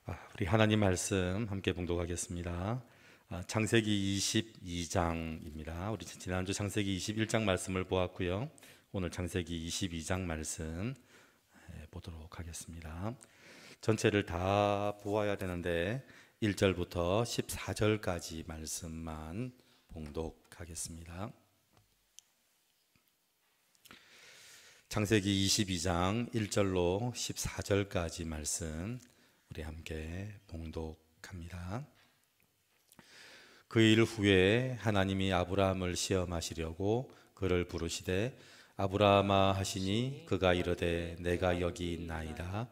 우리 하나님 말씀 함께 봉독하겠습니다. 창세기 22장입니다. 우리 지난주 창세기 21장 말씀을 보았고요. 오늘 창세기 22장 말씀 보도록 하겠습니다. 전체를 다 보아야 되는데 1절부터 14절까지 말씀만 봉독하겠습니다. 창세기 22장 1절로 14절까지 말씀 우리 함께 봉독합니다. 그 일 후에 하나님이 아브라함을 시험하시려고 그를 부르시되 아브라함아 하시니 그가 이르되 내가 여기 있나이다.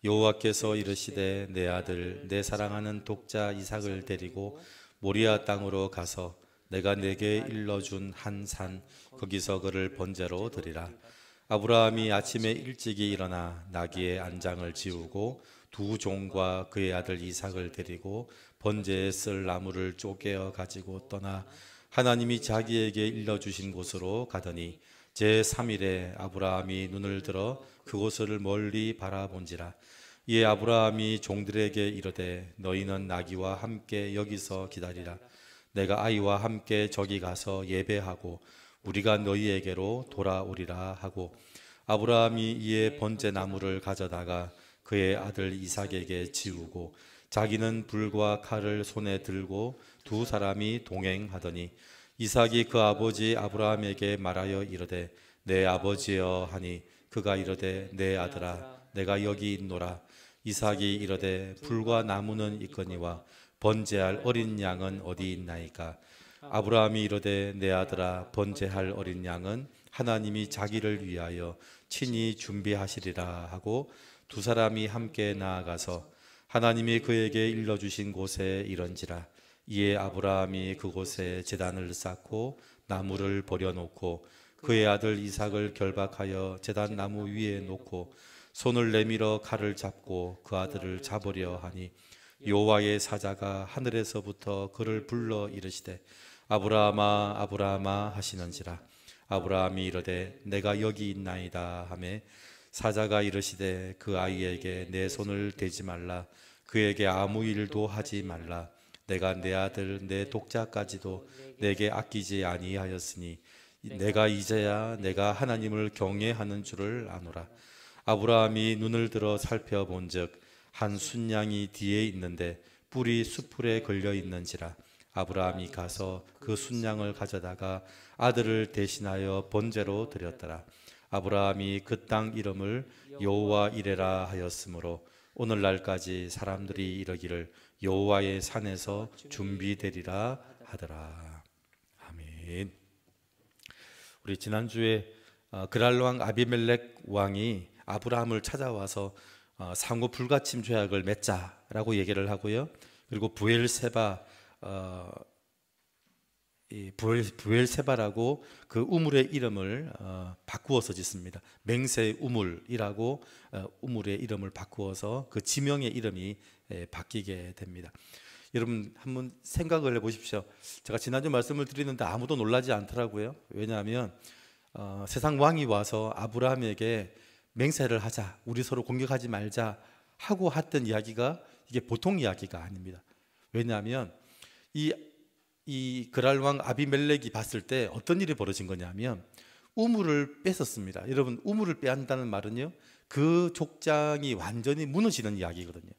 여호와께서 이르시되 내 아들 내 사랑하는 독자 이삭을 데리고 모리아 땅으로 가서 내가 내게 일러준 한 산 거기서 그를 번제로 드리라. 아브라함이 아침에 일찍이 일어나 나귀의 안장을 지우고 두 종과 그의 아들 이삭을 데리고 번제에 쓸 나무를 쪼개어 가지고 떠나 하나님이 자기에게 일러주신 곳으로 가더니 제3일에 아브라함이 눈을 들어 그곳을 멀리 바라본지라. 이에 아브라함이 종들에게 이르되 너희는 나귀와 함께 여기서 기다리라. 내가 아이와 함께 저기 가서 예배하고 우리가 너희에게로 돌아오리라 하고 아브라함이 이에 번제 나무를 가져다가 그의 아들 이삭에게 지우고 자기는 불과 칼을 손에 들고 두 사람이 동행하더니 이삭이 그 아버지 아브라함에게 말하여 이르되 내 아버지여 하니 그가 이르되 내 아들아 내가 여기 있노라. 이삭이 이르되 불과 나무는 있거니와 번제할 어린 양은 어디 있나이까. 아브라함이 이르되 내 아들아 번제할 어린 양은 하나님이 자기를 위하여 친히 준비하시리라 하고 두 사람이 함께 나아가서 하나님이 그에게 일러주신 곳에 이른지라. 이에 아브라함이 그곳에 제단을 쌓고 나무를 버려놓고 그의 아들 이삭을 결박하여 제단 나무 위에 놓고 손을 내밀어 칼을 잡고 그 아들을 잡으려 하니 여호와의 사자가 하늘에서부터 그를 불러 이르시되 아브라함아 아브라함아 하시는지라. 아브라함이 이르되 내가 여기 있나이다 하매 사자가 이르시되 그 아이에게 내 손을 대지 말라. 그에게 아무 일도 하지 말라. 내가 내 아들 내 독자까지도 내게 아끼지 아니하였으니 내가 이제야 내가 하나님을 경외하는 줄을 아노라. 아브라함이 눈을 들어 살펴본즉 한 순양이 뒤에 있는데 뿔이 숫풀에 걸려 있는지라. 아브라함이 가서 그 순양을 가져다가 아들을 대신하여 번제로 드렸더라. 아브라함이 그 땅 이름을 여호와 이레라 하였으므로 오늘날까지 사람들이 이르기를 여호와의 산에서 준비되리라 하더라. 아멘. 우리 지난주에 그랄 왕 아비멜렉 왕이 아브라함을 찾아와서 상호 불가침 조약을 맺자라고 얘기를 하고요. 그리고 부엘세바라고 그 우물의 이름을 바꾸어서 짓습니다. 맹세 우물이라고 우물의 이름을 바꾸어서 그 지명의 이름이 바뀌게 됩니다. 여러분 한번 생각을 해보십시오. 제가 지난주 말씀을 드리는데 아무도 놀라지 않더라고요. 왜냐하면 세상 왕이 와서 아브라함에게 맹세를 하자, 우리 서로 공격하지 말자 하고 했던 이야기가 이게 보통 이야기가 아닙니다. 왜냐하면 이 그랄 왕 아비멜렉이 봤을 때 어떤 일이 벌어진 거냐면 우물을 뺏었습니다. 여러분 우물을 빼앗는다는 말은요 그 족장이 완전히 무너지는 이야기거든요.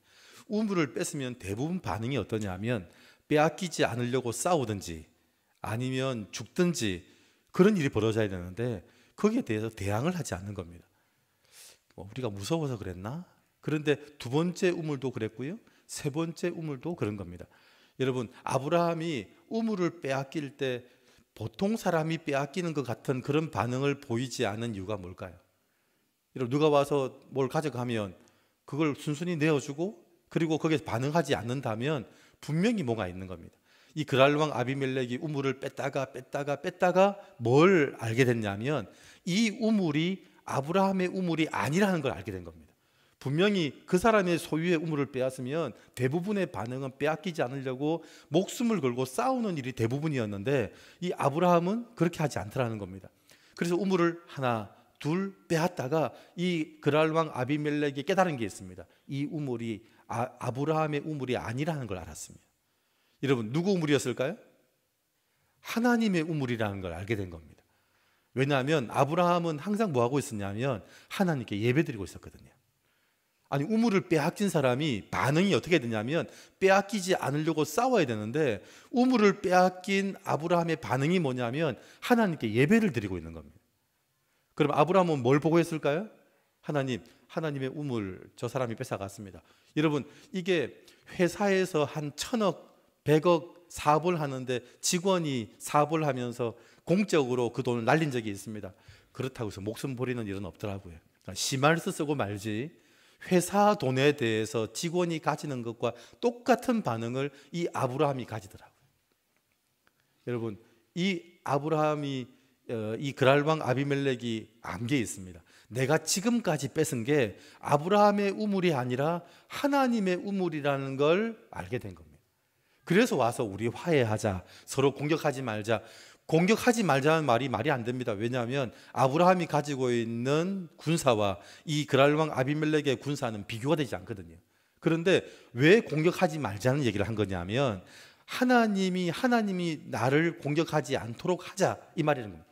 우물을 뺏으면 대부분 반응이 어떠냐면 빼앗기지 않으려고 싸우든지 아니면 죽든지 그런 일이 벌어져야 되는데 거기에 대해서 대항을 하지 않는 겁니다. 우리가 무서워서 그랬나? 그런데 두 번째 우물도 그랬고요, 세 번째 우물도 그런 겁니다. 여러분 아브라함이 우물을 빼앗길 때 보통 사람이 빼앗기는 것 같은 그런 반응을 보이지 않은 이유가 뭘까요? 여러분 누가 와서 뭘 가져가면 그걸 순순히 내어주고 그리고 거기에 반응하지 않는다면 분명히 뭐가 있는 겁니다. 이 그랄왕 아비멜렉이 우물을 뺐다가 뭘 알게 됐냐면 이 우물이 아브라함의 우물이 아니라는 걸 알게 된 겁니다. 분명히 그 사람의 소유의 우물을 빼앗으면 대부분의 반응은 빼앗기지 않으려고 목숨을 걸고 싸우는 일이 대부분이었는데 이 아브라함은 그렇게 하지 않더라는 겁니다. 그래서 우물을 하나, 둘 빼앗다가 이 그랄 왕 아비멜렉이 깨달은 게 있습니다. 이 우물이 아브라함의 우물이 아니라는 걸 알았습니다. 여러분, 누구 우물이었을까요? 하나님의 우물이라는 걸 알게 된 겁니다. 왜냐하면 아브라함은 항상 뭐 하고 있었냐면 하나님께 예배드리고 있었거든요. 아니, 우물을 빼앗긴 사람이 반응이 어떻게 되냐면 빼앗기지 않으려고 싸워야 되는데 우물을 빼앗긴 아브라함의 반응이 뭐냐면 하나님께 예배를 드리고 있는 겁니다. 그럼 아브라함은 뭘 보고 했을까요? 하나님의 우물 저 사람이 뺏어갔습니다. 여러분, 이게 회사에서 한 1,000억, 100억 사업을 하는데 직원이 사업을 하면서 공적으로 그 돈을 날린 적이 있습니다. 그렇다고 해서 목숨 버리는 일은 없더라고요. 심할서 쓰고 말지 회사 돈에 대해서 직원이 가지는 것과 똑같은 반응을 이 아브라함이 가지더라고요. 여러분, 이 아브라함이 이 그랄 왕 아비멜렉이 암기에 있습니다. 내가 지금까지 뺏은 게 아브라함의 우물이 아니라 하나님의 우물이라는 걸 알게 된 겁니다. 그래서 와서 우리 화해하자, 서로 공격하지 말자. 공격하지 말자는 말이 안 됩니다. 왜냐하면 아브라함이 가지고 있는 군사와 이 그랄 왕 아비멜렉의 군사는 비교가 되지 않거든요. 그런데 왜 공격하지 말자는 얘기를 한 거냐면 하나님이 나를 공격하지 않도록 하자, 이 말이라는 겁니다.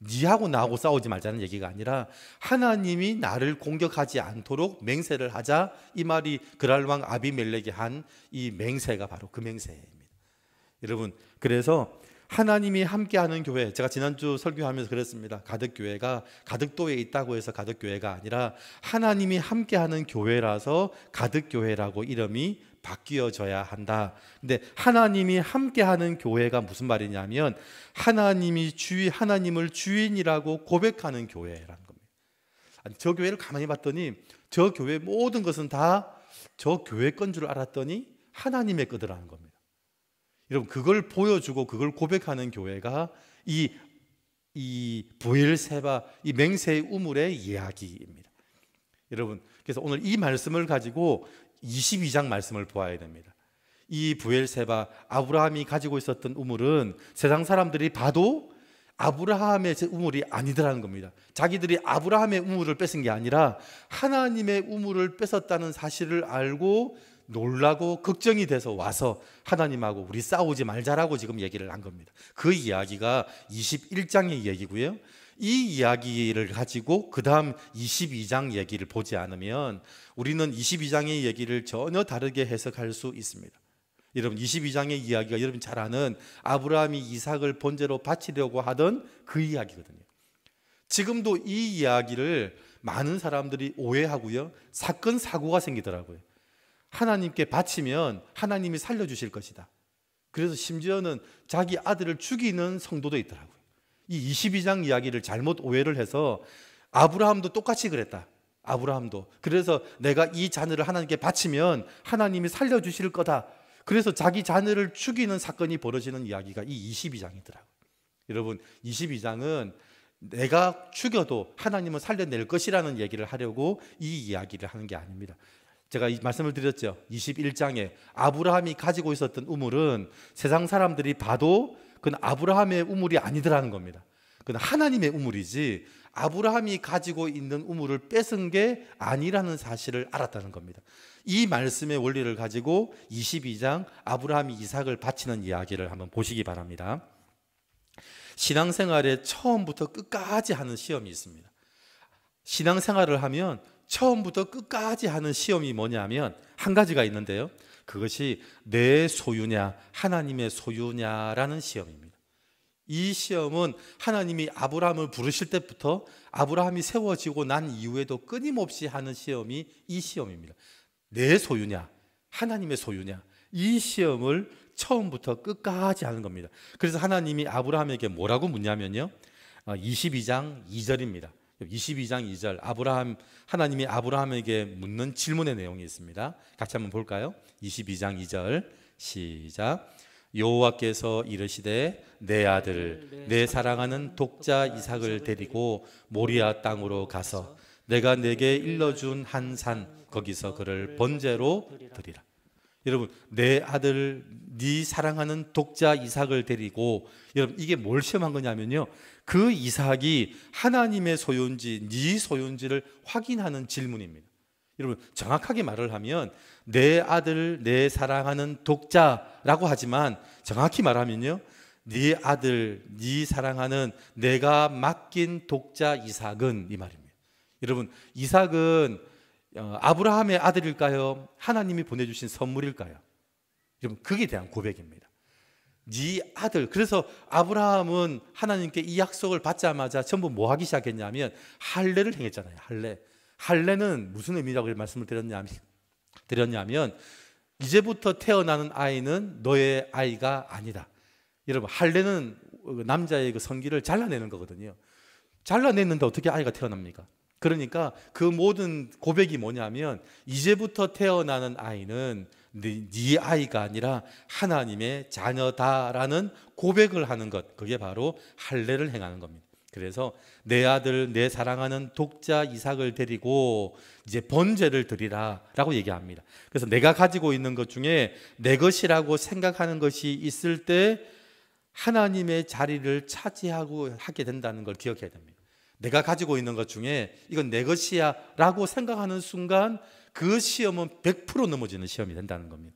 니하고 나하고 싸우지 말자는 얘기가 아니라 하나님이 나를 공격하지 않도록 맹세를 하자, 이 말이 그랄 왕 아비멜렉이 한 이 맹세가 바로 그 맹세입니다. 여러분, 그래서 하나님이 함께하는 교회, 제가 지난주 설교하면서 그랬습니다. 가덕교회가 가덕도에 있다고 해서 가덕교회가 아니라 하나님이 함께하는 교회라서 가덕교회라고 이름이 바뀌어져야 한다. 근데 하나님이 함께하는 교회가 무슨 말이냐면 하나님을 주인이라고 고백하는 교회라는 겁니다. 아니, 저 교회를 가만히 봤더니 저 교회 모든 것은 다 저 교회 건 줄 알았더니 하나님의 거더라는 겁니다. 여러분, 그걸 보여주고 그걸 고백하는 교회가 이 브엘세바, 이 맹세의 우물의 이야기입니다. 여러분, 그래서 오늘 이 말씀을 가지고 22장 말씀을 보아야 됩니다. 이 브엘세바, 아브라함이 가지고 있었던 우물은 세상 사람들이 봐도 아브라함의 우물이 아니더라는 겁니다. 자기들이 아브라함의 우물을 뺏은 게 아니라 하나님의 우물을 뺏었다는 사실을 알고 놀라고 걱정이 돼서 와서 하나님하고 우리 싸우지 말자라고 지금 얘기를 한 겁니다. 그 이야기가 21장의 얘기고요. 이 이야기를 가지고 그 다음 22장 얘기를 보지 않으면 우리는 22장의 얘기를 전혀 다르게 해석할 수 있습니다. 여러분, 22장의 이야기가 여러분 잘 아는 아브라함이 이삭을 번제로 바치려고 하던 그 이야기거든요. 지금도 이 이야기를 많은 사람들이 오해하고요, 사건 사고가 생기더라고요. 하나님께 바치면 하나님이 살려주실 것이다. 그래서 심지어는 자기 아들을 죽이는 성도도 있더라고요. 이 22장 이야기를 잘못 오해를 해서 아브라함도 똑같이 그랬다. 아브라함도. 그래서 내가 이 자녀를 하나님께 바치면 하나님이 살려주실 거다. 그래서 자기 자녀를 죽이는 사건이 벌어지는 이야기가 이 22장이더라고요. 여러분, 22장은 내가 죽여도 하나님은 살려낼 것이라는 얘기를 하려고 이 이야기를 하는 게 아닙니다. 제가 이 말씀을 드렸죠. 21장에 아브라함이 가지고 있었던 우물은 세상 사람들이 봐도 그건 아브라함의 우물이 아니더라는 겁니다. 그건 하나님의 우물이지 아브라함이 가지고 있는 우물을 뺏은 게 아니라는 사실을 알았다는 겁니다. 이 말씀의 원리를 가지고 22장 아브라함이 이삭을 바치는 이야기를 한번 보시기 바랍니다. 신앙생활에 처음부터 끝까지 하는 시험이 있습니다. 신앙생활을 하면 처음부터 끝까지 하는 시험이 뭐냐면 한 가지가 있는데요, 그것이 내 소유냐 하나님의 소유냐라는 시험입니다. 이 시험은 하나님이 아브라함을 부르실 때부터 아브라함이 세워지고 난 이후에도 끊임없이 하는 시험이 이 시험입니다. 내 소유냐 하나님의 소유냐, 이 시험을 처음부터 끝까지 하는 겁니다. 그래서 하나님이 아브라함에게 뭐라고 묻냐면요, 22장 2절입니다. 22장 2절 하나님이 아브라함에게 묻는 질문의 내용이 있습니다. 같이 한번 볼까요? 22장 2절 시작. 여호와께서 이르시되 내 아들 내 사랑하는 독자 이삭을 데리고 모리아 땅으로 가서 내가 내게 일러준 한 산 거기서 그를 번제로 드리라. 여러분, 내 아들 네 사랑하는 독자 이삭을 데리고. 여러분, 이게 뭘 시험한 거냐면요, 그 이삭이 하나님의 소유인지 네 소유인지를 확인하는 질문입니다. 여러분, 정확하게 말을 하면 내 아들, 내 사랑하는 독자라고 하지만 정확히 말하면요, 네 아들, 네 사랑하는 내가 맡긴 독자 이삭은, 이 말입니다. 여러분, 이삭은 아브라함의 아들일까요? 하나님이 보내주신 선물일까요? 여러분, 그에 대한 고백입니다. 네 아들. 그래서 아브라함은 하나님께 이 약속을 받자마자 전부 뭐 하기 시작했냐면 할례를 행했잖아요. 할례는 무슨 의미라고 말씀을 드렸냐면 이제부터 태어나는 아이는 너의 아이가 아니다. 여러분, 할례는 남자의 그 성기를 잘라내는 거거든요. 잘라냈는데 어떻게 아이가 태어납니까? 그러니까 그 모든 고백이 뭐냐면 이제부터 태어나는 아이는 네 아이가 아니라 하나님의 자녀다라는 고백을 하는 것, 그게 바로 할례를 행하는 겁니다. 그래서 내 아들, 내 사랑하는 독자 이삭을 데리고 이제 번제를 드리라 라고 얘기합니다. 그래서 내가 가지고 있는 것 중에 내 것이라고 생각하는 것이 있을 때 하나님의 자리를 차지하고 하게 된다는 걸 기억해야 됩니다. 내가 가지고 있는 것 중에 이건 내 것이야 라고 생각하는 순간 그 시험은 100% 넘어지는 시험이 된다는 겁니다.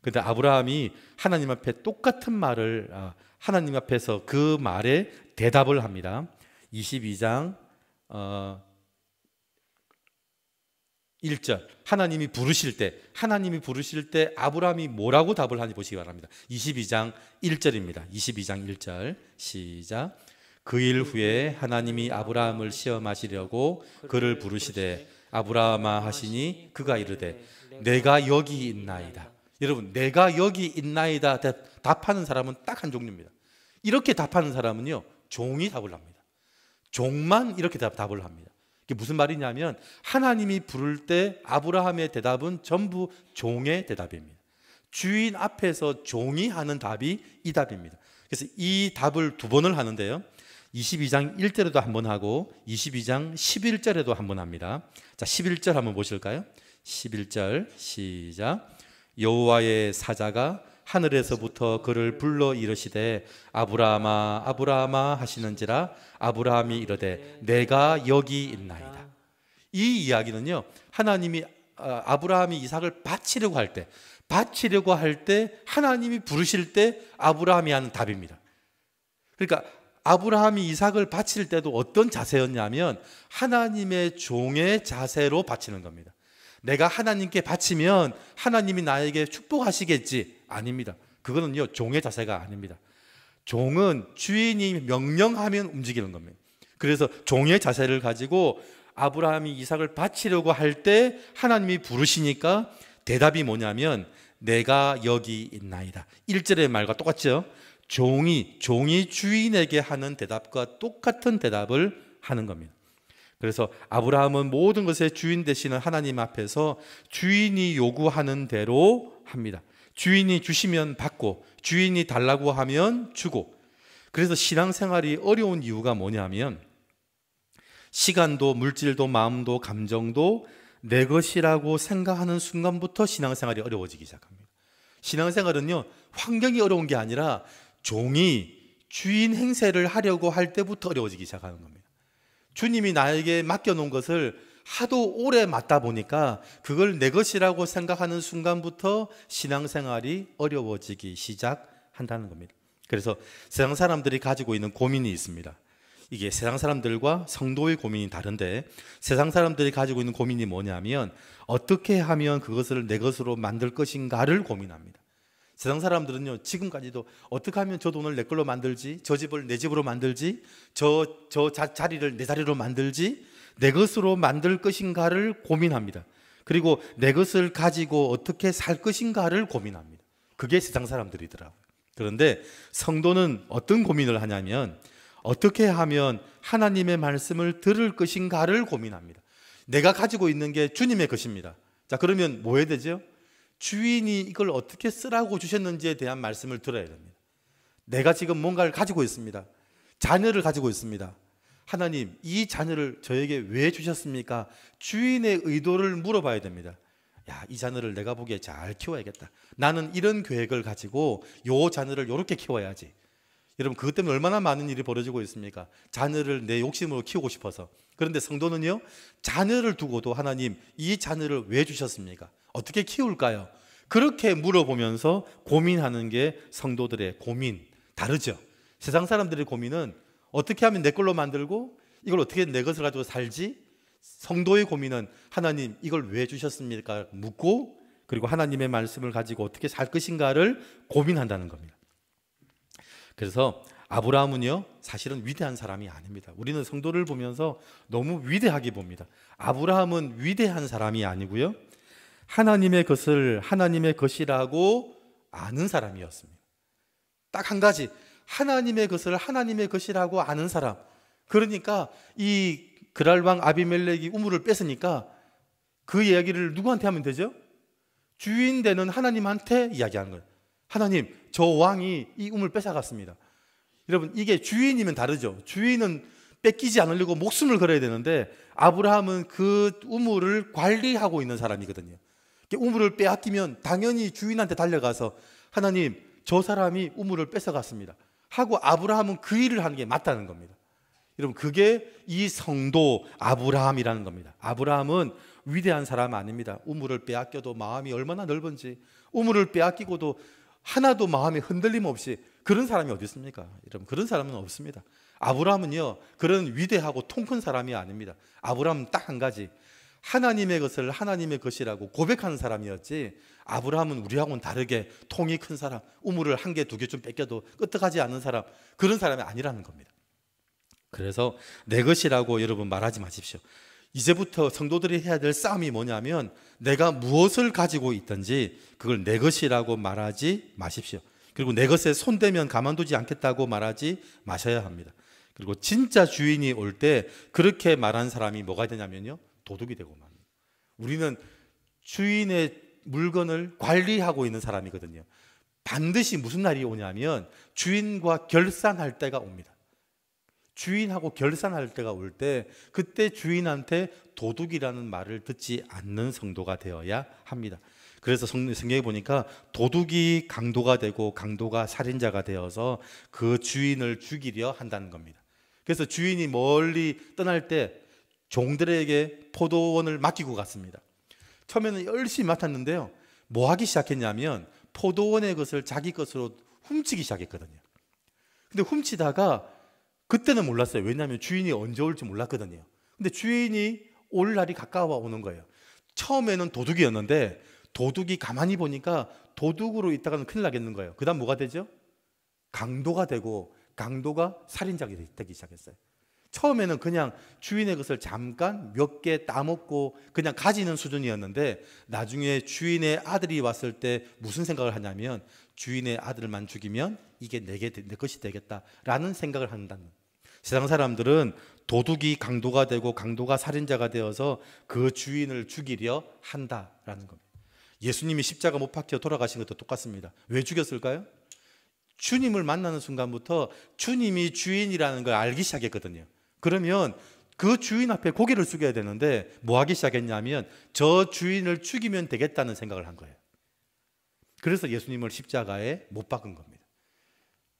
그런데 아브라함이 하나님 앞에 똑같은 말을, 하나님 앞에서 그 말에 대답을 합니다. 22장 1절, 하나님이 부르실 때 아브라함이 뭐라고 답을 하는지 보시기 바랍니다. 22장 1절입니다. 22장 1절 시작. 그 일 후에 하나님이 아브라함을 시험하시려고 그를 부르시되 아브라함아 하시니 그가 이르되 내가 여기 있나이다. 여러분, 내가 여기 있나이다 답하는 사람은 딱 한 종류입니다. 이렇게 답하는 사람은요, 종이 답을 합니다. 종만 이렇게 답을 합니다. 이게 무슨 말이냐면 하나님이 부를 때 아브라함의 대답은 전부 종의 대답입니다. 주인 앞에서 종이 하는 답이 이 답입니다. 그래서 이 답을 두 번을 하는데요, 22장 1절에도 한번 하고 22장 11절에도 한번 합니다. 자, 11절 한번 보실까요? 11절 시작. 여호와의 사자가 하늘에서부터 그를 불러 이르시되 아브라함아 아브라함아 하시는지라 아브라함이 이르되 내가 여기 있나이다. 이 이야기는요, 하나님이 아브라함이 이삭을 바치려고 할 때 하나님이 부르실 때 아브라함이 하는 답입니다. 그러니까 아브라함이 이삭을 바칠 때도 어떤 자세였냐면 하나님의 종의 자세로 바치는 겁니다. 내가 하나님께 바치면 하나님이 나에게 축복하시겠지? 아닙니다. 그거는요, 종의 자세가 아닙니다. 종은 주인이 명령하면 움직이는 겁니다. 그래서 종의 자세를 가지고 아브라함이 이삭을 바치려고 할 때 하나님이 부르시니까 대답이 뭐냐면 내가 여기 있나이다. 1절의 말과 똑같죠? 종이 주인에게 하는 대답과 똑같은 대답을 하는 겁니다. 그래서 아브라함은 모든 것의 주인 되시는 하나님 앞에서 주인이 요구하는 대로 합니다. 주인이 주시면 받고 주인이 달라고 하면 주고. 그래서 신앙생활이 어려운 이유가 뭐냐면 시간도 물질도 마음도 감정도 내 것이라고 생각하는 순간부터 신앙생활이 어려워지기 시작합니다. 신앙생활은요, 환경이 어려운 게 아니라 종이 주인 행세를 하려고 할 때부터 어려워지기 시작하는 겁니다. 주님이 나에게 맡겨놓은 것을 하도 오래 맡다 보니까 그걸 내 것이라고 생각하는 순간부터 신앙생활이 어려워지기 시작한다는 겁니다. 그래서 세상 사람들이 가지고 있는 고민이 있습니다. 이게 세상 사람들과 성도의 고민이 다른데, 세상 사람들이 가지고 있는 고민이 뭐냐면 어떻게 하면 그것을 내 것으로 만들 것인가를 고민합니다. 세상 사람들은요, 지금까지도 어떻게 하면 저 돈을 내 걸로 만들지, 저 집을 내 집으로 만들지, 저 자리를 내 자리로 만들지, 내 것으로 만들 것인가를 고민합니다. 그리고 내 것을 가지고 어떻게 살 것인가를 고민합니다. 그게 세상 사람들이더라고요. 그런데 성도는 어떤 고민을 하냐면 어떻게 하면 하나님의 말씀을 들을 것인가를 고민합니다. 내가 가지고 있는 게 주님의 것입니다. 자, 그러면 뭐 해야 되죠? 주인이 이걸 어떻게 쓰라고 주셨는지에 대한 말씀을 들어야 됩니다. 내가 지금 뭔가를 가지고 있습니다. 자녀를 가지고 있습니다. 하나님, 이 자녀를 저에게 왜 주셨습니까? 주인의 의도를 물어봐야 됩니다. 야, 이 자녀를 내가 보기에 잘 키워야겠다. 나는 이런 계획을 가지고 요 자녀를 이렇게 키워야지. 여러분, 그것 때문에 얼마나 많은 일이 벌어지고 있습니까? 자녀를 내 욕심으로 키우고 싶어서. 그런데 성도는요, 자녀를 두고도 하나님, 이 자녀를 왜 주셨습니까? 어떻게 키울까요? 그렇게 물어보면서 고민하는 게 성도들의 고민. 다르죠. 세상 사람들의 고민은 어떻게 하면 내 걸로 만들고 이걸 어떻게 내 것을 가지고 살지? 성도의 고민은 하나님, 이걸 왜 주셨습니까? 묻고, 그리고 하나님의 말씀을 가지고 어떻게 살 것인가를 고민한다는 겁니다. 그래서 아브라함은요, 사실은 위대한 사람이 아닙니다. 우리는 성도를 보면서 너무 위대하게 봅니다. 아브라함은 위대한 사람이 아니고요, 하나님의 것을 하나님의 것이라고 아는 사람이었습니다. 딱 한 가지, 하나님의 것을 하나님의 것이라고 아는 사람. 그러니까 이 그랄왕 아비멜렉이 우물을 뺏으니까 그 이야기를 누구한테 하면 되죠? 주인 되는 하나님한테 이야기하는 거예요. 하나님, 저 왕이 이 우물 뺏어갔습니다. 여러분, 이게 주인이면 다르죠. 주인은 뺏기지 않으려고 목숨을 걸어야 되는데 아브라함은 그 우물을 관리하고 있는 사람이거든요. 우물을 빼앗기면 당연히 주인한테 달려가서 하나님, 저 사람이 우물을 뺏어갔습니다 하고 아브라함은 그 일을 하는 게 맞다는 겁니다. 여러분, 그게 이 성도 아브라함이라는 겁니다. 아브라함은 위대한 사람 아닙니다. 우물을 빼앗겨도 마음이 얼마나 넓은지, 우물을 빼앗기고도 하나도 마음에 흔들림 없이 그런 사람이 어디 있습니까? 여러분, 그런 사람은 없습니다. 아브라함은요, 그런 위대하고 통 큰 사람이 아닙니다. 아브라함은 딱 한 가지, 하나님의 것을 하나님의 것이라고 고백하는 사람이었지, 아브라함은 우리하고는 다르게 통이 큰 사람, 우물을 한 개, 두 개쯤 뺏겨도 끄떡하지 않는 사람, 그런 사람이 아니라는 겁니다. 그래서 내 것이라고 여러분 말하지 마십시오. 이제부터 성도들이 해야 될 싸움이 뭐냐면, 내가 무엇을 가지고 있든지 그걸 내 것이라고 말하지 마십시오. 그리고 내 것에 손대면 가만두지 않겠다고 말하지 마셔야 합니다. 그리고 진짜 주인이 올 때 그렇게 말한 사람이 뭐가 되냐면요, 도둑이 되고 맙니다. 우리는 주인의 물건을 관리하고 있는 사람이거든요. 반드시 무슨 날이 오냐면 주인과 결산할 때가 옵니다. 주인하고 결산할 때가 올 때, 그때 주인한테 도둑이라는 말을 듣지 않는 성도가 되어야 합니다. 그래서 성경에 보니까 도둑이 강도가 되고 강도가 살인자가 되어서 그 주인을 죽이려 한다는 겁니다. 그래서 주인이 멀리 떠날 때 종들에게 포도원을 맡기고 갔습니다. 처음에는 열심히 맡았는데요, 뭐 하기 시작했냐면 포도원의 것을 자기 것으로 훔치기 시작했거든요. 근데 훔치다가, 그때는 몰랐어요. 왜냐하면 주인이 언제 올지 몰랐거든요. 근데 주인이 올 날이 가까워 오는 거예요. 처음에는 도둑이었는데 도둑이 가만히 보니까 도둑으로 있다가는 큰일 나겠는 거예요. 그 다음 뭐가 되죠? 강도가 되고 강도가 살인자가 되기 시작했어요. 처음에는 그냥 주인의 것을 잠깐 몇 개 따먹고 그냥 가지는 수준이었는데, 나중에 주인의 아들이 왔을 때 무슨 생각을 하냐면, 주인의 아들만 죽이면 이게 내 것이 되겠다라는 생각을 한다는 거예요. 세상 사람들은 도둑이 강도가 되고 강도가 살인자가 되어서 그 주인을 죽이려 한다라는 겁니다. 예수님이 십자가 못 박혀 돌아가신 것도 똑같습니다. 왜 죽였을까요? 주님을 만나는 순간부터 주님이 주인이라는 걸 알기 시작했거든요. 그러면 그 주인 앞에 고개를 숙여야 되는데 뭐 하기 시작했냐면 저 주인을 죽이면 되겠다는 생각을 한 거예요. 그래서 예수님을 십자가에 못 박은 겁니다.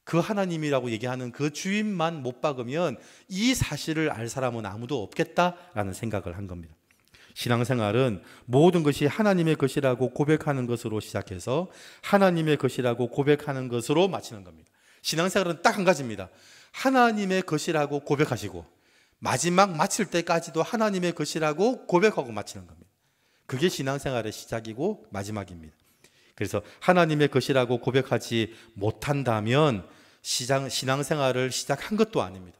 그 하나님이라고 얘기하는 그 주인만 못 박으면 이 사실을 알 사람은 아무도 없겠다라는 생각을 한 겁니다. 신앙생활은 모든 것이 하나님의 것이라고 고백하는 것으로 시작해서 하나님의 것이라고 고백하는 것으로 마치는 겁니다. 신앙생활은 딱 한 가지입니다. 하나님의 것이라고 고백하시고 마지막 마칠 때까지도 하나님의 것이라고 고백하고 마치는 겁니다. 그게 신앙생활의 시작이고 마지막입니다. 그래서 하나님의 것이라고 고백하지 못한다면 신앙생활을 시작한 것도 아닙니다.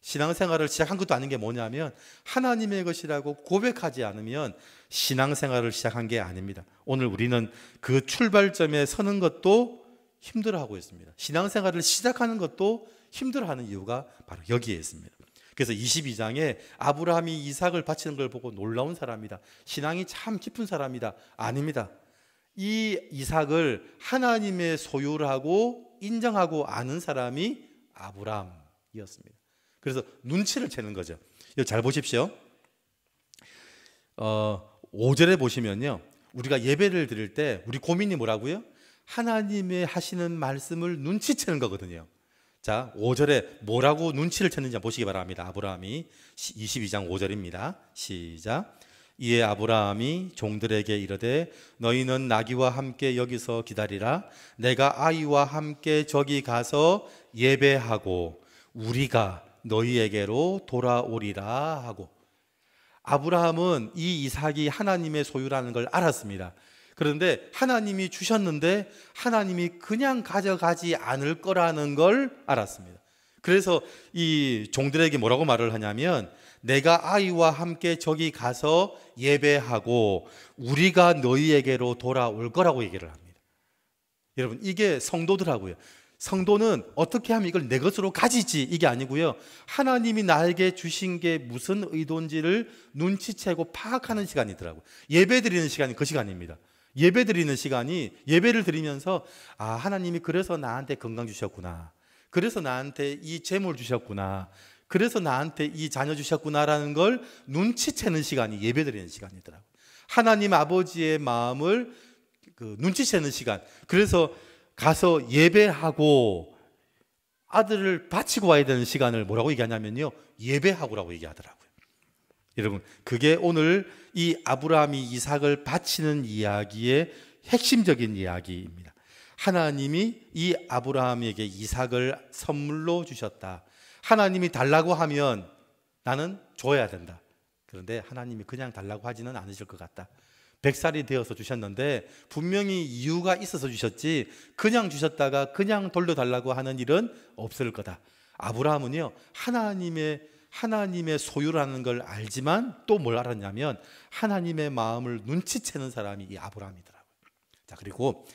신앙생활을 시작한 것도 아닌 게 뭐냐면, 하나님의 것이라고 고백하지 않으면 신앙생활을 시작한 게 아닙니다. 오늘 우리는 그 출발점에 서는 것도 힘들어하고 있습니다. 신앙생활을 시작하는 것도 힘들어하는 이유가 바로 여기에 있습니다. 그래서 22장에 아브라함이 이삭을 바치는 걸 보고 놀라운 사람이다, 신앙이 참 깊은 사람이다, 아닙니다. 이 이삭을 하나님의 소유라고 인정하고 아는 사람이 아브라함이었습니다. 그래서 눈치를 채는 거죠. 잘 보십시오. 5절에 보시면요, 우리가 예배를 드릴 때 우리 고민이 뭐라고요? 하나님의 하시는 말씀을 눈치채는 거거든요. 자, 5절에 뭐라고 눈치를 챘는지 보시기 바랍니다. 아브라함이 22장 5절입니다. 시작. 이에 아브라함이 종들에게 이르되 너희는 나귀와 함께 여기서 기다리라. 내가 아이와 함께 저기 가서 예배하고 우리가 너희에게로 돌아오리라 하고. 아브라함은 이 이삭이 하나님의 소유라는 걸 알았습니다. 그런데 하나님이 주셨는데 하나님이 그냥 가져가지 않을 거라는 걸 알았습니다. 그래서 이 종들에게 뭐라고 말을 하냐면 내가 아이와 함께 저기 가서 예배하고 우리가 너희에게로 돌아올 거라고 얘기를 합니다. 여러분, 이게 성도더라고요. 성도는 어떻게 하면 이걸 내 것으로 가지지 이게 아니고요, 하나님이 나에게 주신 게 무슨 의도인지를 눈치채고 파악하는 시간이더라고요. 예배 드리는 시간이 그 시간입니다. 예배 드리는 시간이, 예배를 드리면서 아, 하나님이 그래서 나한테 건강 주셨구나, 그래서 나한테 이 재물 주셨구나, 그래서 나한테 이 자녀 주셨구나라는 걸 눈치채는 시간이 예배 드리는 시간이더라고요. 하나님 아버지의 마음을 눈치채는 시간. 그래서 가서 예배하고 아들을 바치고 와야 되는 시간을 뭐라고 얘기하냐면요, 예배하고라고 얘기하더라고요. 여러분, 그게 오늘 이 아브라함이 이삭을 바치는 이야기의 핵심적인 이야기입니다. 하나님이 이 아브라함에게 이삭을 선물로 주셨다. 하나님이 달라고 하면 나는 줘야 된다. 그런데 하나님이 그냥 달라고 하지는 않으실 것 같다. 100살이 되어서 주셨는데 분명히 이유가 있어서 주셨지 그냥 주셨다가 그냥 돌려달라고 하는 일은 없을 거다. 아브라함은요, 하나님의 소유라는 걸 알지만 또 뭘 알았냐면 하나님의 마음을 눈치채는 사람이 이 아브라함이더라고요. 자, 그리고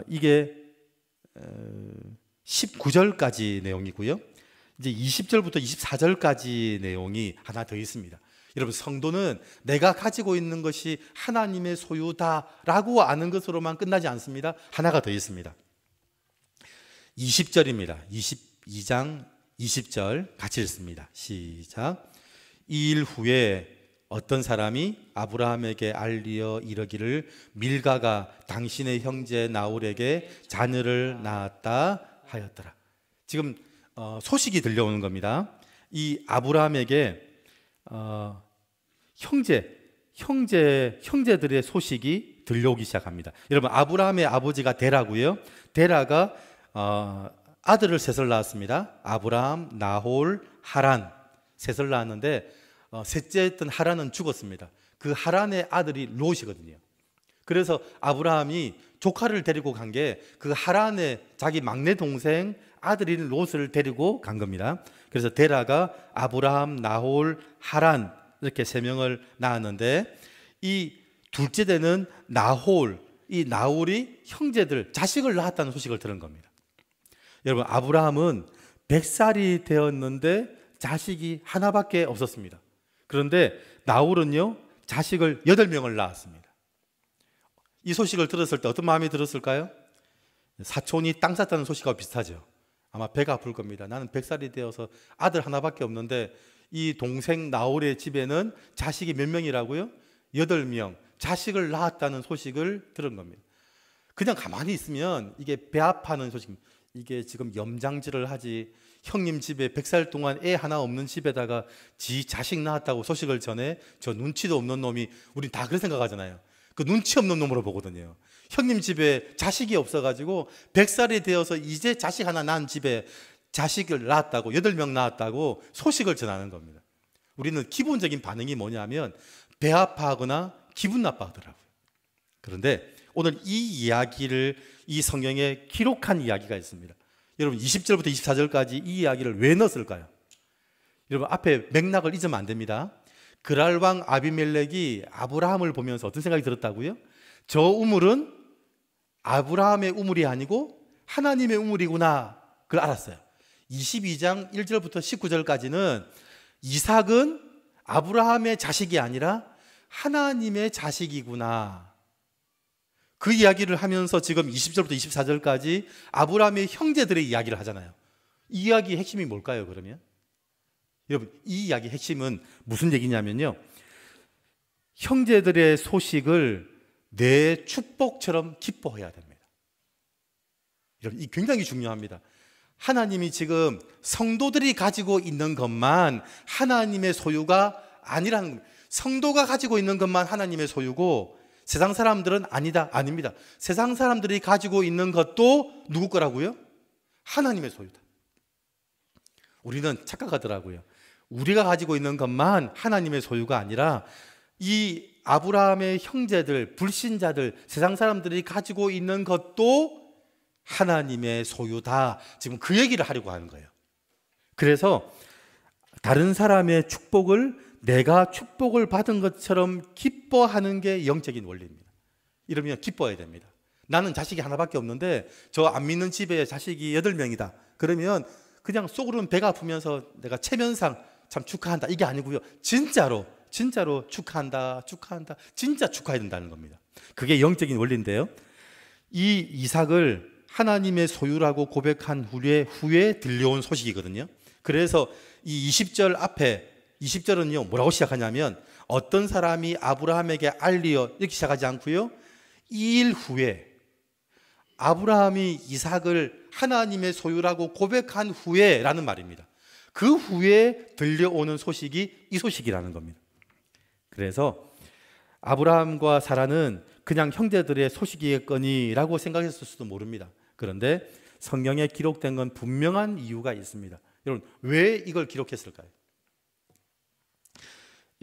이게 19절까지 내용이고요, 이제 20절부터 24절까지 내용이 하나 더 있습니다. 여러분, 성도는 내가 가지고 있는 것이 하나님의 소유다라고 아는 것으로만 끝나지 않습니다. 하나가 더 있습니다. 20절입니다. 22장 20절 같이 읽습니다. 시작. 이 일 후에 어떤 사람이 아브라함에게 알리어 이르기를 밀가가 당신의 형제 나홀에게 자녀를 낳았다 하였더라. 지금 소식이 들려오는 겁니다. 이 아브라함에게 형제들의 소식이 들려오기 시작합니다. 여러분, 아브라함의 아버지가 데라고요. 데라가 아들을 셋을 낳았습니다. 아브라함, 나홀, 하란 셋을 낳았는데 셋째였던 하란은 죽었습니다. 그 하란의 아들이 롯이거든요. 그래서 아브라함이 조카를 데리고 간 게 그 하란의 자기 막내 동생 아들인 롯을 데리고 간 겁니다. 그래서 데라가 아브라함, 나홀, 하란 이렇게 세 명을 낳았는데 이 둘째 되는 나홀, 이 나홀이 형제들 자식을 낳았다는 소식을 들은 겁니다. 여러분, 아브라함은 100살이 되었는데 자식이 하나밖에 없었습니다. 그런데 나홀은요, 자식을 8명을 낳았습니다. 이 소식을 들었을 때 어떤 마음이 들었을까요? 사촌이 땅 샀다는 소식과 비슷하죠. 아마 배가 아플 겁니다. 나는 100살이 되어서 아들 하나밖에 없는데 이 동생 나홀의 집에는 자식이 몇 명이라고요? 8명 자식을 낳았다는 소식을 들은 겁니다. 그냥 가만히 있으면 이게 배 아파하는 소식입니다. 이게 지금 염장질을 하지, 형님 집에 100살 동안 애 하나 없는 집에다가 지 자식 낳았다고 소식을 전해, 저 눈치도 없는 놈이, 우린 다 그렇게 생각하잖아요. 그 눈치 없는 놈으로 보거든요. 형님 집에 자식이 없어가지고 100살이 되어서 이제 자식 하나 낳은 집에 자식을 낳았다고, 8명 낳았다고 소식을 전하는 겁니다. 우리는 기본적인 반응이 뭐냐면 배 아파하거나 기분 나빠하더라고요. 그런데 오늘 이 이야기를 이 성경에 기록한 이야기가 있습니다. 여러분, 20절부터 24절까지 이 이야기를 왜 넣었을까요? 여러분, 앞에 맥락을 잊으면 안 됩니다. 그랄 왕 아비멜렉이 아브라함을 보면서 어떤 생각이 들었다고요? 저 우물은 아브라함의 우물이 아니고 하나님의 우물이구나, 그걸 알았어요. 22장 1절부터 19절까지는 이삭은 아브라함의 자식이 아니라 하나님의 자식이구나, 그 이야기를 하면서 지금 20절부터 24절까지 아브라함의 형제들의 이야기를 하잖아요. 이 이야기의 핵심이 뭘까요, 그러면? 여러분, 이 이야기의 핵심은 무슨 얘기냐면요, 형제들의 소식을 내 축복처럼 기뻐해야 됩니다. 이 굉장히 중요합니다. 하나님이 지금 성도들이 가지고 있는 것만 하나님의 소유가 아니라는 겁니다. 성도가 가지고 있는 것만 하나님의 소유고 세상 사람들은 아니다. 아닙니다. 세상 사람들이 가지고 있는 것도 누구 거라고요? 하나님의 소유다. 우리는 착각하더라고요. 우리가 가지고 있는 것만 하나님의 소유가 아니라 이 아브라함의 형제들, 불신자들, 세상 사람들이 가지고 있는 것도 하나님의 소유다. 지금 그 얘기를 하려고 하는 거예요. 그래서 다른 사람의 축복을 내가 축복을 받은 것처럼 기뻐하는 게 영적인 원리입니다. 이러면 기뻐해야 됩니다. 나는 자식이 하나밖에 없는데 저 안 믿는 집에 자식이 8명이다. 그러면 그냥 속으로는 배가 아프면서 내가 체면상 참 축하한다. 이게 아니고요. 진짜로 축하한다. 진짜 축하해야 된다는 겁니다. 그게 영적인 원리인데요. 이 이삭을 하나님의 소유라고 고백한 후에 들려온 소식이거든요. 그래서 이 20절 앞에 20절은요 뭐라고 시작하냐면 어떤 사람이 아브라함에게 알리어 이렇게 시작하지 않고요 2일 후에 아브라함이 이삭을 하나님의 소유라고 고백한 후에 라는 말입니다. 그 후에 들려오는 소식이 이 소식이라는 겁니다. 그래서 아브라함과 사라는 그냥 형제들의 소식이겠거니라고 생각했을 수도 모릅니다. 그런데 성경에 기록된 건 분명한 이유가 있습니다. 여러분 왜 이걸 기록했을까요?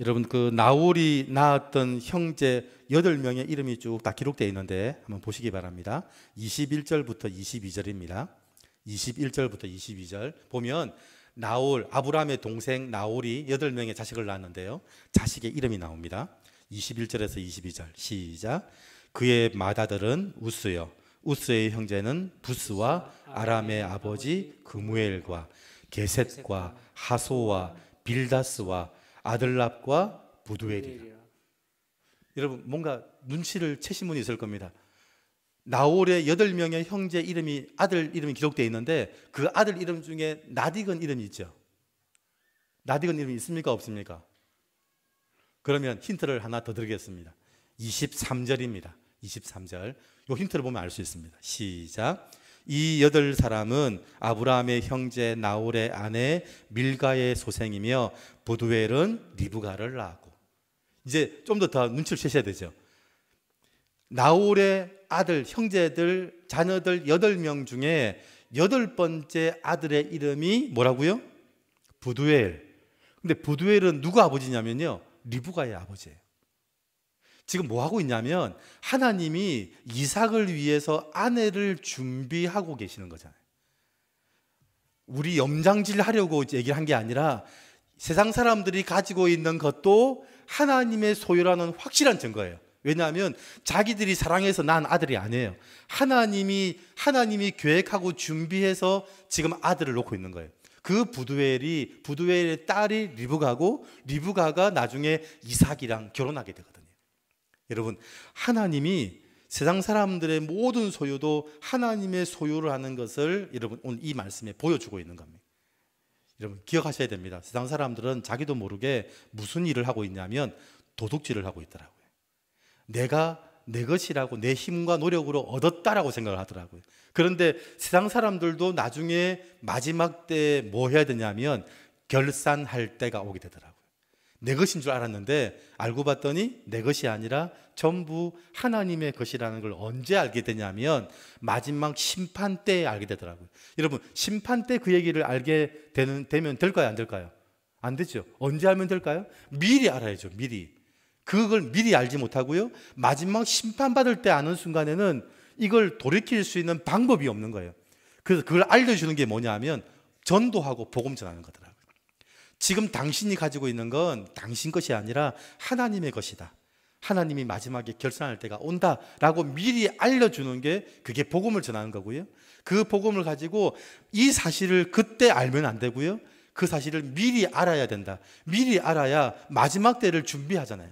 여러분 그 나홀이 낳았던 형제 8명의 이름이 쭉 다 기록되어 있는데 한번 보시기 바랍니다. 21절부터 22절입니다. 21절부터 22절 보면 나홀, 아브라함의 동생 나홀이 8명의 자식을 낳았는데요. 자식의 이름이 나옵니다. 21절에서 22절 시작. 그의 맏아들은 우스요. 우스의 형제는 부스와 아람의 아버지 그무엘과 게셋과 하소와 빌다스와 아들랍과 부두엘이라. 여러분 뭔가 눈치를 채신 분이 있을 겁니다. 나홀의 8명의 형제 이름이 아들 이름이 기록되어 있는데 그 아들 이름 중에 나딕은 이름이 있죠. 나딕은 이름이 있습니까 없습니까? 그러면 힌트를 하나 더 드리겠습니다. 23절입니다. 23절. 이 힌트를 보면 알 수 있습니다. 시작. 이 8사람은 아브라함의 형제 나홀의 아내 밀가의 소생이며 부두엘은 리브가를 낳았고. 이제 좀 더 눈치를 채셔야 되죠. 나홀의 아들, 형제들, 자녀들 8명 중에 8번째 아들의 이름이 뭐라고요? 부두엘. 근데 부두엘은 누구 아버지냐면요 리브가의 아버지예요. 지금 뭐 하고 있냐면 하나님이 이삭을 위해서 아내를 준비하고 계시는 거잖아요. 우리 염장질 하려고 얘기를 한 게 아니라 세상 사람들이 가지고 있는 것도 하나님의 소유라는 확실한 증거예요. 왜냐하면 자기들이 사랑해서 낳은 아들이 아니에요. 하나님이 계획하고 준비해서 지금 아들을 놓고 있는 거예요. 그 부두엘의 딸이 리브가고 리브가가 나중에 이삭이랑 결혼하게 되거든요. 여러분 하나님이 세상 사람들의 모든 소유도 하나님의 소유를 하는 것을 여러분 오늘 이 말씀에 보여주고 있는 겁니다. 여러분 기억하셔야 됩니다. 세상 사람들은 자기도 모르게 무슨 일을 하고 있냐면 도둑질을 하고 있더라고요. 내가 내 것이라고 내 힘과 노력으로 얻었다라고 생각을 하더라고요. 그런데 세상 사람들도 나중에 마지막 때에 뭐 해야 되냐면 결산할 때가 오게 되더라고요. 내 것인 줄 알았는데 알고 봤더니 내 것이 아니라 전부 하나님의 것이라는 걸 언제 알게 되냐면 마지막 심판 때에 알게 되더라고요. 여러분 심판 때 그 얘기를 알게 되면 될까요 안 될까요? 안 되죠. 언제 알면 될까요? 미리 알아야죠. 미리. 그걸 미리 알지 못하고요 마지막 심판받을 때 아는 순간에는 이걸 돌이킬 수 있는 방법이 없는 거예요. 그래서 그걸 알려주는 게 뭐냐면 전도하고 복음 전하는 거더라고요. 지금 당신이 가지고 있는 건 당신 것이 아니라 하나님의 것이다. 하나님이 마지막에 결산할 때가 온다라고 미리 알려주는 게 그게 복음을 전하는 거고요. 그 복음을 가지고 이 사실을 그때 알면 안 되고요. 그 사실을 미리 알아야 된다. 미리 알아야 마지막 때를 준비하잖아요.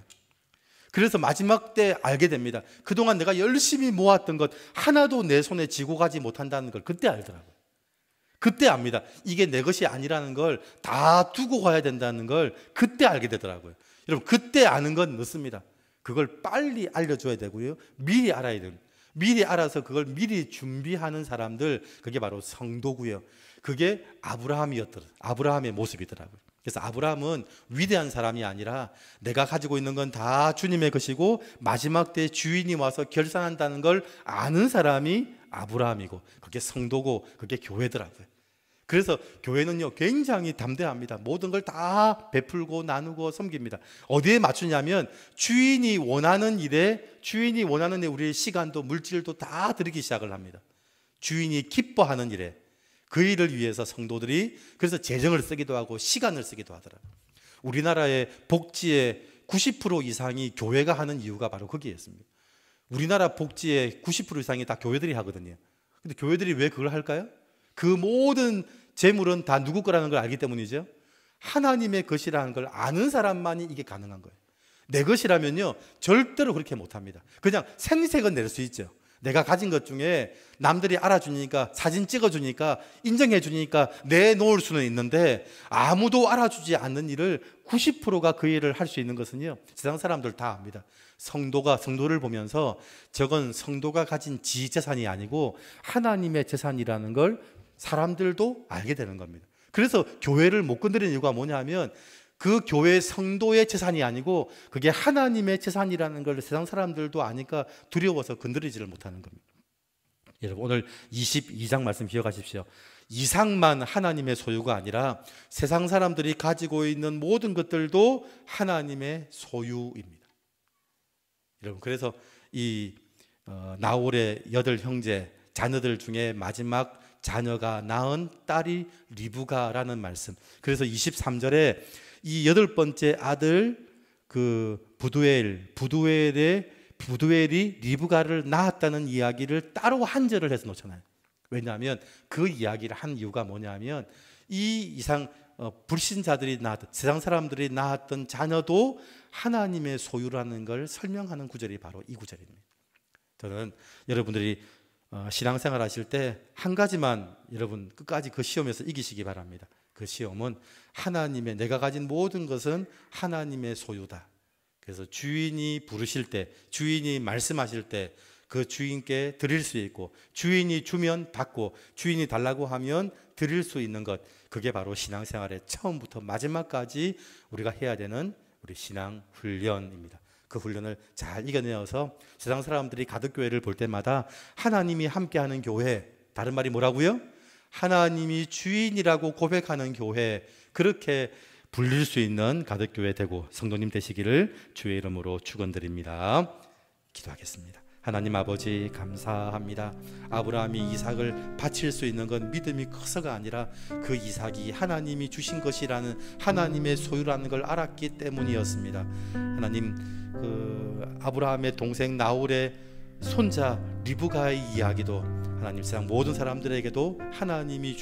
그래서 마지막 때 알게 됩니다. 그동안 내가 열심히 모았던 것 하나도 내 손에 쥐고 가지 못한다는 걸 그때 알더라고요. 그때 압니다. 이게 내 것이 아니라는 걸 다 두고 가야 된다는 걸 그때 알게 되더라고요. 여러분 그때 아는 건 늦습니다. 그걸 빨리 알려줘야 되고요. 미리 알아야 됩니다. 미리 알아서 그걸 미리 준비하는 사람들, 그게 바로 성도고요. 그게 아브라함의 모습이더라고요. 그래서 아브라함은 위대한 사람이 아니라 내가 가지고 있는 건 다 주님의 것이고 마지막 때 주인이 와서 결산한다는 걸 아는 사람이 아브라함이고, 그게 성도고 그게 교회더라고요. 그래서 교회는요 굉장히 담대합니다. 모든 걸 다 베풀고 나누고 섬깁니다. 어디에 맞추냐면 주인이 원하는 일에 우리의 시간도 물질도 다 드리기 시작을 합니다. 주인이 기뻐하는 일에, 그 일을 위해서 성도들이 그래서 재정을 쓰기도 하고 시간을 쓰기도 하더라고요. 우리나라의 복지의 90% 이상이 교회가 하는 이유가 바로 거기에 있습니다. 우리나라 복지의 90% 이상이 다 교회들이 하거든요. 근데 교회들이 왜 그걸 할까요? 그 모든 재물은 다 누구 거라는 걸 알기 때문이죠. 하나님의 것이라는 걸 아는 사람만이 이게 가능한 거예요. 내 것이라면요 절대로 그렇게 못합니다. 그냥 생색은 낼 수 있죠. 내가 가진 것 중에 남들이 알아주니까, 사진 찍어주니까, 인정해주니까 내놓을 수는 있는데, 아무도 알아주지 않는 일을 90%가 그 일을 할 수 있는 것은요 세상 사람들 다 압니다. 성도를 보면서 저건 성도가 가진 지재산이 아니고 하나님의 재산이라는 걸 사람들도 알게 되는 겁니다. 그래서 교회를 못 건드리는 이유가 뭐냐면 그 교회 성도의 재산이 아니고 그게 하나님의 재산이라는 걸 세상 사람들도 아니까 두려워서 건드리지를 못하는 겁니다. 여러분 오늘 22장 말씀 기억하십시오. 이상만 하나님의 소유가 아니라 세상 사람들이 가지고 있는 모든 것들도 하나님의 소유입니다. 여러분 그래서 이 나홀의 8 형제 자녀들 중에 마지막 자녀가 낳은 딸이 리브가라는 말씀. 그래서 23절에 이 8번째 아들 그 부두엘이 리브가를 낳았다는 이야기를 따로 한 절을 해서 놓잖아요. 왜냐하면 그 이야기를 한 이유가 뭐냐면 이 이상 불신자들이 낳았던, 세상 사람들이 낳았던 자녀도 하나님의 소유라는 걸 설명하는 구절이 바로 이 구절입니다. 저는 여러분들이 신앙생활 하실 때 한 가지만 여러분 끝까지 그 시험에서 이기시기 바랍니다. 그 시험은 하나님의, 내가 가진 모든 것은 하나님의 소유다. 그래서 주인이 부르실 때, 주인이 말씀하실 때 그 주인께 드릴 수 있고, 주인이 주면 받고, 주인이 달라고 하면 드릴 수 있는 것, 그게 바로 신앙생활의 처음부터 마지막까지 우리가 해야 되는 우리 신앙 훈련입니다. 그 훈련을 잘 이겨내어서 세상 사람들이 가덕교회를 볼 때마다 하나님이 함께하는 교회, 다른 말이 뭐라고요? 하나님이 주인이라고 고백하는 교회, 그렇게 불릴 수 있는 가덕교회 되고 성도님 되시기를 주의 이름으로 축원드립니다. 기도하겠습니다. 하나님 아버지 감사합니다. 아브라함이 이삭을 바칠 수 있는 건 믿음이 커서가 아니라 그 이삭이 하나님이 주신 것이라는, 하나님의 소유라는 걸 알았기 때문이었습니다. 하나님, 그 아브라함의 동생 나홀의 손자 리브가의 이야기도 하나님 세상 모든 사람들에게도 하나님이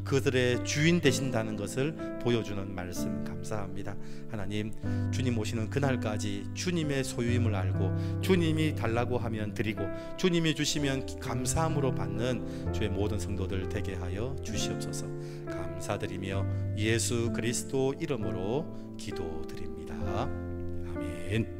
그들의 주인 되신다는 것을 보여주는 말씀 감사합니다. 하나님, 주님 오시는 그날까지 주님의 소유임을 알고 주님이 달라고 하면 드리고 주님이 주시면 감사함으로 받는 주의 모든 성도들 되게 하여 주시옵소서. 감사드리며 예수 그리스도 이름으로 기도드립니다. 아멘.